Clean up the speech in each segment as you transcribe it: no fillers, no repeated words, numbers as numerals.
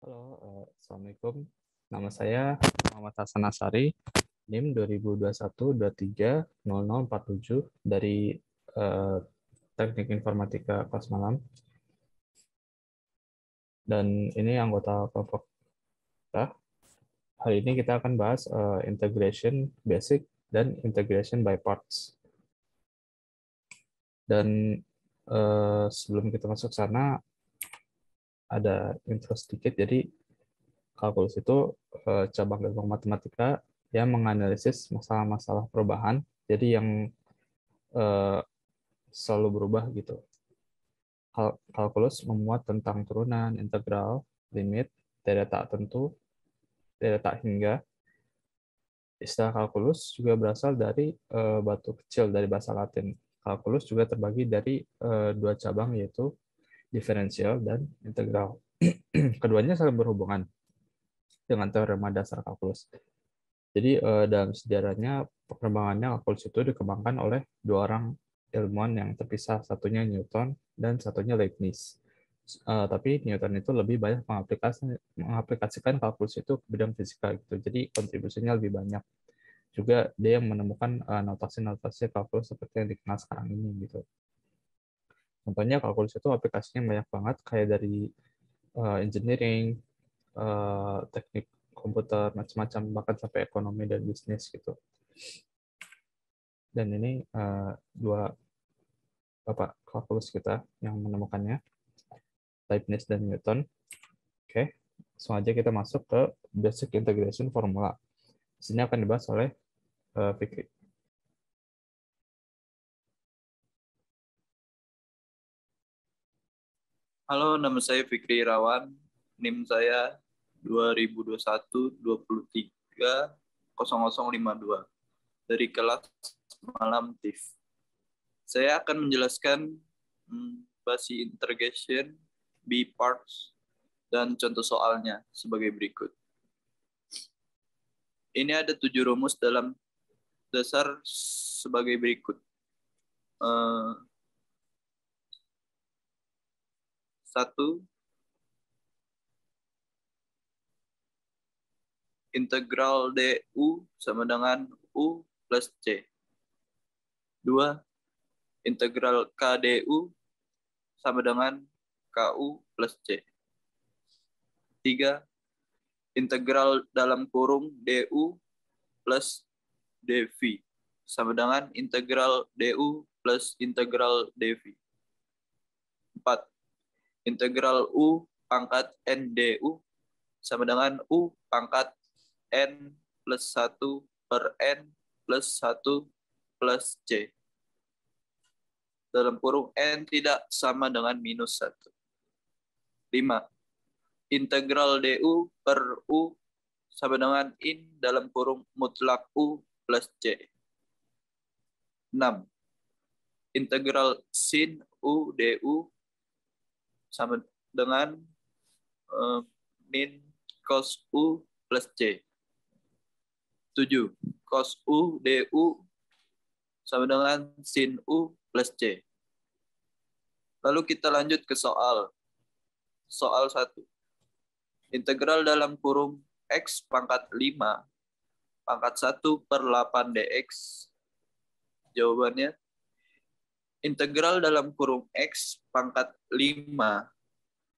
Halo, Assalamualaikum. Nama saya Muhammad Hasan Asari, NIM 2021-23-0047 dari eh, Teknik Informatika kelas malam. Dan ini anggota kelompok kita. Hari ini kita akan bahas integration basic dan integration by parts. Dan sebelum kita masuk ke sana, ada intro sedikit. Jadi kalkulus itu cabang ilmu matematika yang menganalisis masalah-masalah perubahan. Jadi yang eh, selalu berubah gitu. Kalkulus memuat tentang turunan, integral, limit, daya tak tentu, daya tak hingga. Istilah kalkulus juga berasal dari batu kecil dari bahasa Latin. Kalkulus juga terbagi dari dua cabang, yaitu diferensial dan integral. Keduanya saling berhubungan dengan teorema dasar kalkulus. Jadi dalam sejarahnya perkembangannya kalkulus itu dikembangkan oleh dua orang ilmuwan yang terpisah, satunya Newton dan satunya Leibniz. Tapi Newton itu lebih banyak mengaplikasikan kalkulus itu ke bidang fisika gitu. Jadi kontribusinya lebih banyak. Juga dia yang menemukan notasi-notasi kalkulus seperti yang dikenal sekarang ini gitu. Contohnya kalkulus itu aplikasinya banyak banget, kayak dari engineering, teknik komputer, macam-macam, bahkan sampai ekonomi dan bisnis gitu. Dan ini dua bapak kalkulus kita yang menemukannya, Leibniz dan Newton. Oke, langsung aja kita masuk ke basic integration formula. Di sini akan dibahas oleh Fikri. Halo, nama saya Fikri Irawan. NIM saya 2021-23-0052 dari kelas malam TIF. Saya akan menjelaskan basi integration, B parts, dan contoh soalnya sebagai berikut. Ini ada 7 rumus dalam dasar sebagai berikut. 1. Integral DU sama dengan U plus C. 2. Integral KDU sama dengan KU plus C. 3. Integral dalam kurung DU plus dV sama dengan integral DU plus integral dV. 4. Integral U pangkat NDU sama dengan U pangkat N plus 1 per N plus 1 plus C. Dalam kurung N tidak sama dengan minus 1. 5. Integral DU per U sama dengan in dalam kurung mutlak U plus C. 6. Integral sin U DU sama dengan min cos U plus C. 7. Cos U DU sama dengan sin U plus C. Lalu kita lanjut ke soal. Soal 1. Integral dalam kurung X pangkat 5 pangkat 1 per 8 dx. Jawabannya, integral dalam kurung X pangkat 5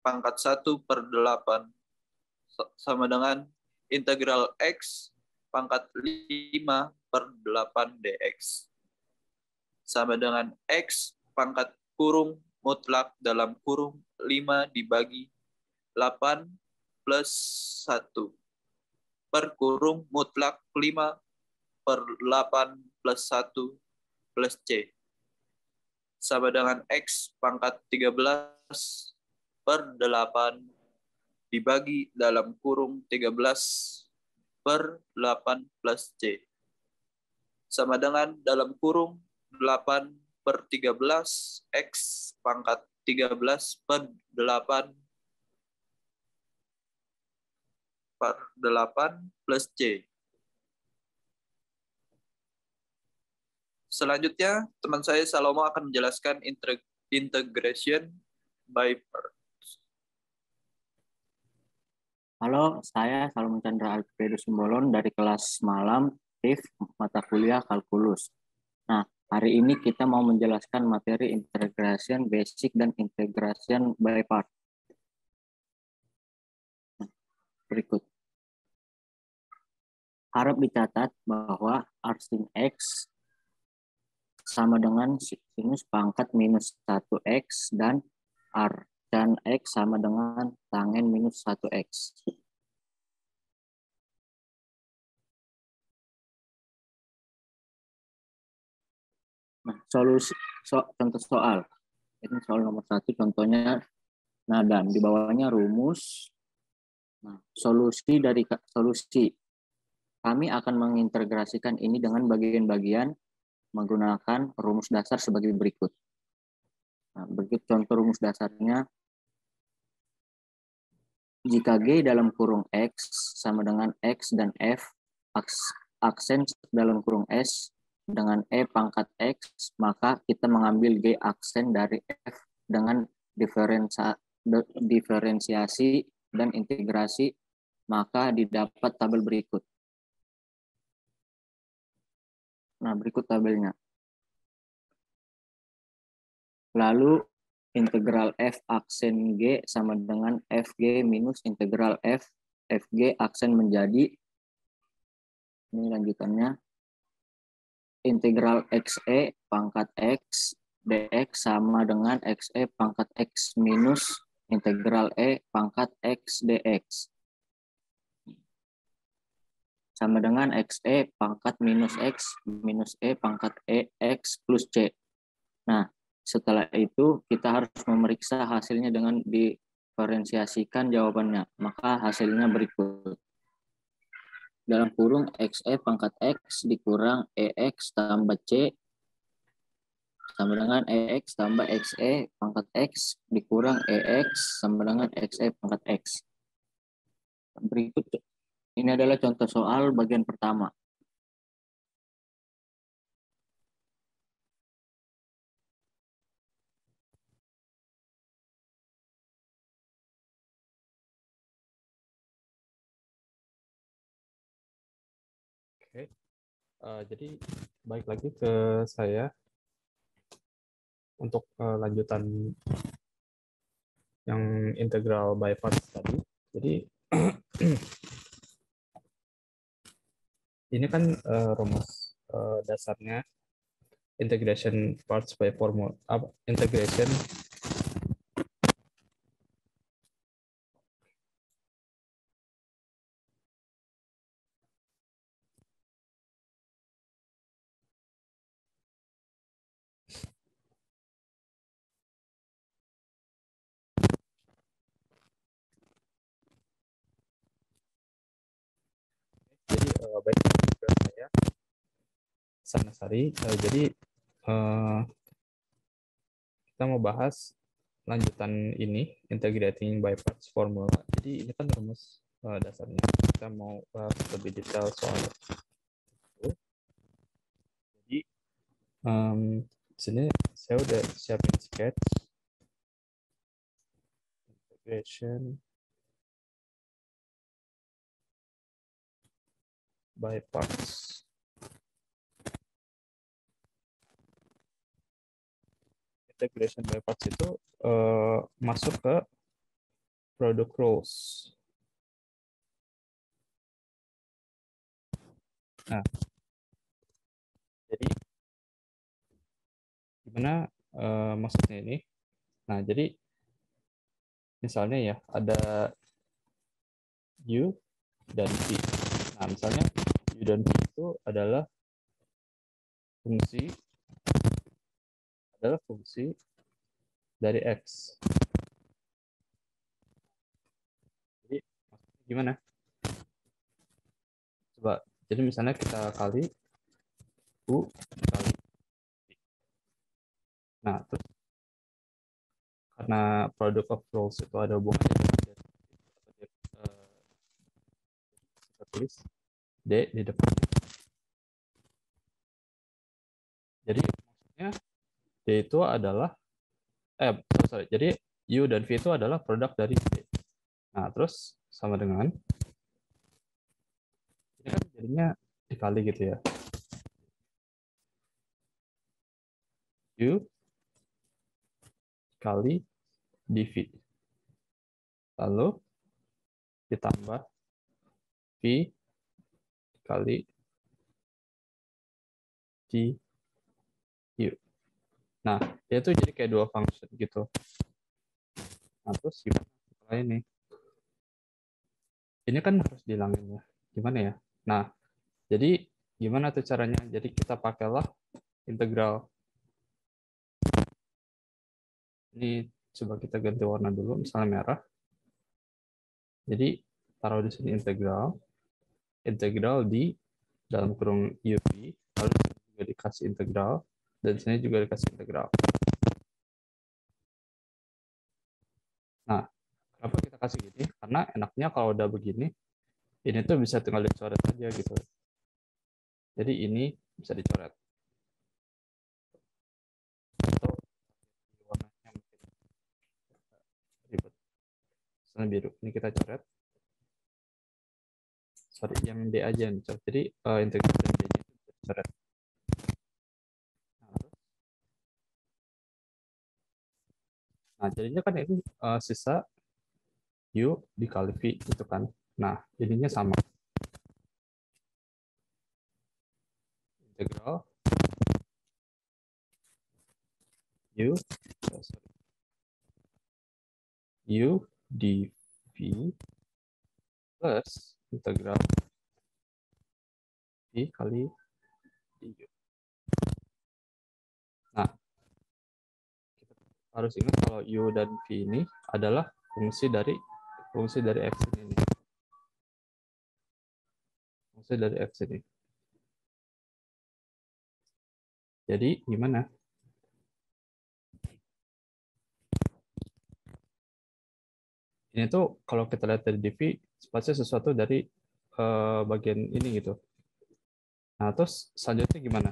pangkat 1 per 8 sama dengan integral X pangkat 5 per 8 dx. Sama dengan X pangkat kurung mutlak dalam kurung 5 dibagi 8 plus 1 per kurung mutlak 5 per 8 plus 1 plus C. Sama dengan X pangkat 13 per 8 dibagi dalam kurung 13 per 8 plus C. Sama dengan dalam kurung 8 per 13 X pangkat 13 per 8 per 8 plus C. Selanjutnya, teman saya Salomo akan menjelaskan integration by parts. Halo, saya Salomon Chandra Alfredo Simbolon dari kelas malam TIF mata kuliah kalkulus. Nah, hari ini kita mau menjelaskan materi integration basic dan integration by part. Berikut. Harap dicatat bahwa R sin X sama dengan sinus pangkat minus 1X dan R tan X sama dengan tangen minus 1X. Nah, contoh soal. Ini soal nomor 1 contohnya. Nah, dan di bawahnya rumus. Nah, solusi. Kami akan mengintegrasikan ini dengan bagian-bagian menggunakan rumus dasar sebagai berikut. Nah, berikut contoh rumus dasarnya. Jika G dalam kurung X sama dengan X dan F, aksen dalam kurung S dengan E pangkat X, maka kita mengambil G aksen dari F dengan diferensiasi dan integrasi, maka didapat tabel berikut. Nah, berikut tabelnya. Lalu integral F aksen G sama dengan FG minus integral FG aksen menjadi, ini lanjutannya, integral XE pangkat X dx sama dengan XE pangkat X minus integral E pangkat X dx. Sama dengan XE pangkat minus X minus E pangkat E X plus C. Nah, setelah itu kita harus memeriksa hasilnya dengan diferensiasikan jawabannya. Maka hasilnya berikut. Dalam kurung XE pangkat X dikurang EX tambah C sama dengan EX tambah XE pangkat X dikurang EX sama dengan XE pangkat X. Berikut, ini adalah contoh soal bagian pertama. Oke, jadi balik lagi ke saya untuk lanjutan yang integral by parts tadi. Jadi ini kan rumus dasarnya integration parts by formula, integration jadi baik ke saya Sanasari. Jadi kita mau bahas lanjutan ini integrating by parts formula. Jadi ini kan rumus dasarnya. Kita mau bahas lebih detail soal itu. Jadi di sini saya udah siapin sketch integration by parts. Integration by parts itu masuk ke product rules. Nah, jadi gimana maksudnya ini? Nah, jadi misalnya ya ada U dan V. Nah, misalnya U dan V itu adalah fungsi dari X. Jadi maksudnya gimana? Coba, jadi misalnya kita kali U kali V. Nah, terus karena product of rules itu ada hubungannya dengan kita tulis D di depan. Jadi maksudnya D itu adalah jadi U dan V itu adalah produk dari D. Nah, terus sama dengan, ini kan jadinya dikali gitu ya, U kali dV. Lalu ditambah V kali DU. Nah, dia tuh jadi kayak dua function gitu. Nah, terus gimana setelah ini? Ini kan harus dihilangin ya. Gimana ya? Nah, jadi gimana tuh caranya? Jadi kita pakailah integral. Ini coba kita ganti warna dulu, misalnya merah. Jadi taruh di sini integral di dalam kurung UV, lalu juga dikasih integral, dan sini juga dikasih integral. Nah, kenapa kita kasih gini? Karena enaknya kalau udah begini, ini tuh bisa tinggal dicoret aja gitu. Jadi ini bisa dicoret. Atau warnanya mungkin ribet. Misalnya biru, ini kita coret. Sorry, yang D aja yang dicoret. Jadi integral dan D-nya itu bisa dicoret. Nah, jadinya kan itu sisa U dikali V gitu kan. Nah, jadinya sama. Integral U dV plus integral V kali du. Nah, kita harus ingat kalau U dan V ini adalah fungsi dari X ini. Fungsi dari X ini. Jadi gimana? Ini tuh kalau kita lihat dari dV, pasti sesuatu dari bagian ini gitu. Nah, terus selanjutnya gimana?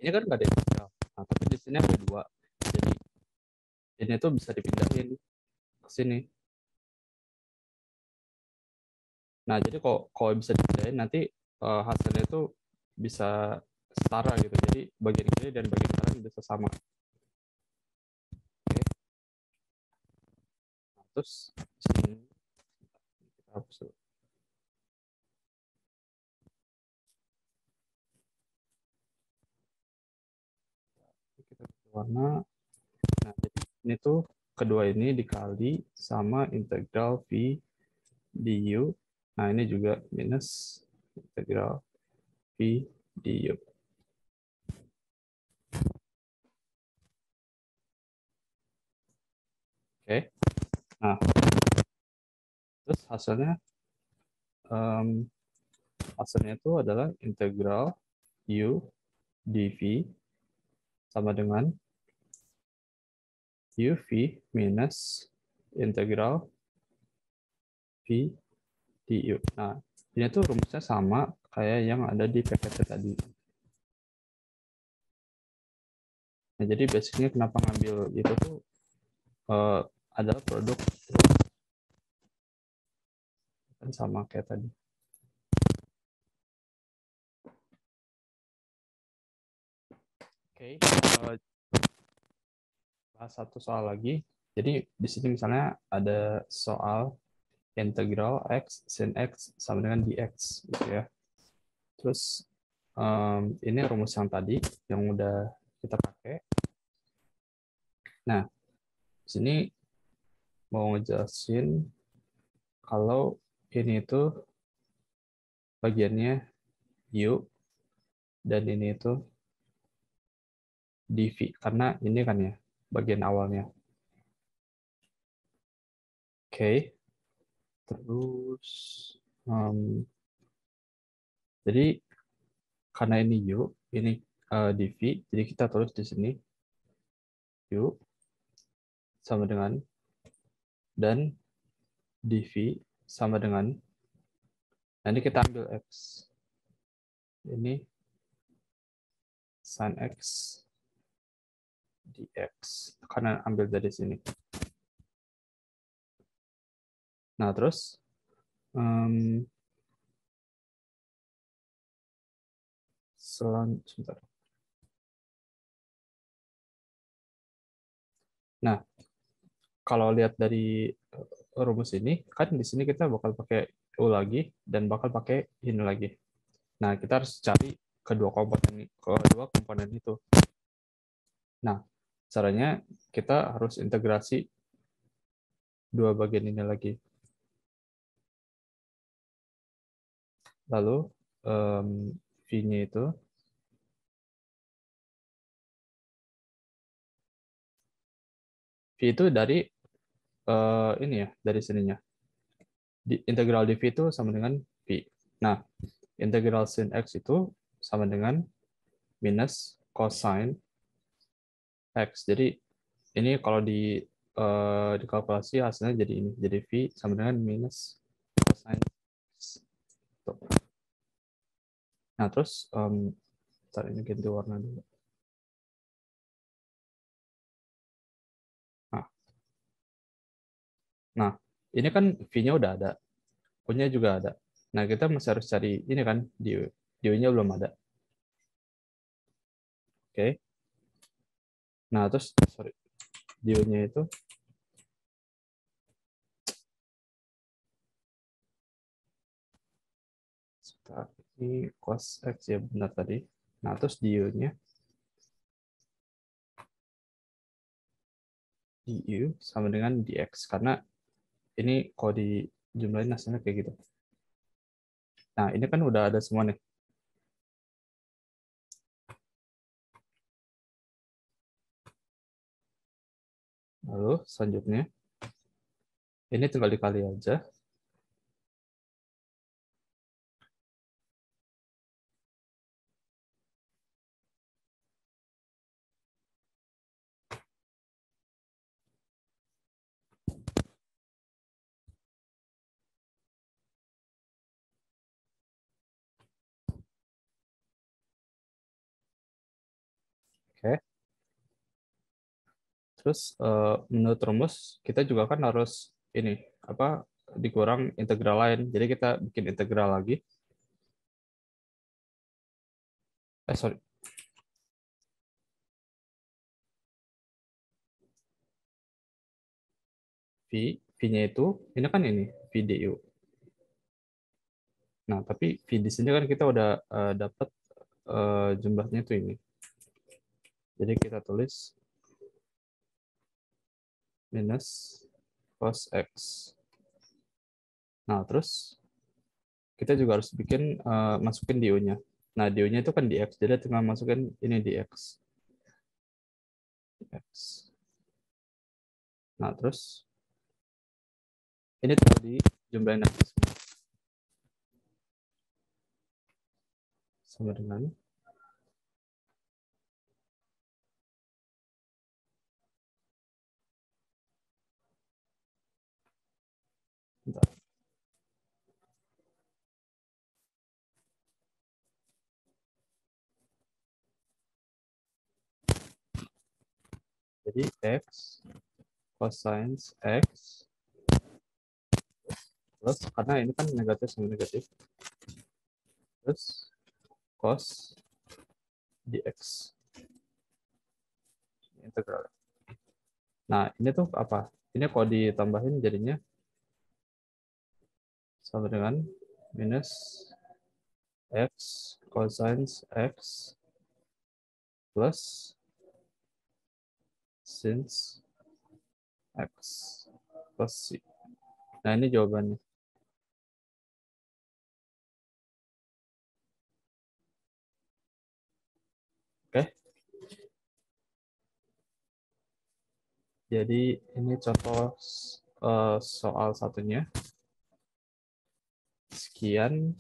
Ini kan nggak ada integral. Nah, tapi di sini ada dua. Jadi ini tuh bisa dipindahin ke sini. Nah, jadi kalau bisa dipindahin nanti hasilnya itu bisa setara gitu. Jadi bagian kiri dan bagian kanan bisa sama. Oke. Nah, terus sini kita hapus dulu. Kita warna. Nah, jadi ini tuh kedua ini dikali sama integral V du. Nah, ini juga minus integral V du. Oke. Nah, terus hasilnya itu adalah integral U dV sama dengan UV minus integral V du. Nah, ini tuh rumusnya sama kayak yang ada di PPT tadi. Nah, jadi basicnya kenapa ngambil itu tuh adalah produk kan sama kayak tadi. Oke, bahas satu soal lagi. Jadi di sini misalnya ada soal integral x sin x sama dengan dx gitu ya. Terus ini rumus yang tadi yang udah kita pakai. Nah, di sini mau ngejelasin kalau ini itu bagiannya U dan ini itu dV karena ini kan ya bagian awalnya. Oke. Terus jadi karena ini U, ini dV, jadi kita tulis di sini U sama dengan dan dV sama dengan, nanti kita ambil X. Ini sin X dx, karena ambil dari sini. Nah, terus sebentar. Nah, kalau lihat dari rumus ini, kan di sini kita bakal pakai U lagi dan bakal pakai ini lagi. Nah, kita harus cari kedua komponen itu. Nah, caranya kita harus integrasi dua bagian ini lagi. Lalu V-nya itu dari ini ya, dari sininya. Integral di V itu sama dengan V. Nah, integral sin X itu sama dengan minus cosine X. Jadi ini kalau dikalkulasi hasilnya jadi ini. Jadi V sama dengan minus cosine X. Tuh. Nah, terus ntar ini ganti warna dulu. Nah, ini kan V-nya udah ada. U-nya juga ada. Nah, kita masih harus cari ini kan, du-nya belum ada. Oke. Nah, terus, sorry, du-nya itu ini cos X ya, benar tadi. Nah, terus du-nya du sama dengan dx, karena ini kalau dijumlahin hasilnya kayak gitu. Nah, ini kan udah ada semua nih. Lalu selanjutnya, ini tinggal dikali aja. Oke. Terus menurut rumus kita juga kan harus ini apa dikurang integral lain. Jadi kita bikin integral lagi. Sorry. V-nya itu ini kan ini V du. Nah, tapi V di sini kan kita udah dapat jumlahnya itu ini. Jadi kita tulis minus cos X. Nah, terus kita juga harus bikin masukin du-nya. Nah, du-nya itu kan dx, jadi tinggal masukin ini dx. Nah, terus ini tinggal dijumlahin aja semua. Sama dengan bentar. Jadi X cosine X plus, karena ini kan negatif sama negatif, terus cos dx integral. Nah, ini tuh apa? Ini kalau ditambahin jadinya sama dengan minus X cosine X plus sin X plus C. Nah, ini jawabannya. Oke. Jadi ini contoh soal satunya. Sekian,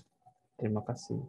terima kasih.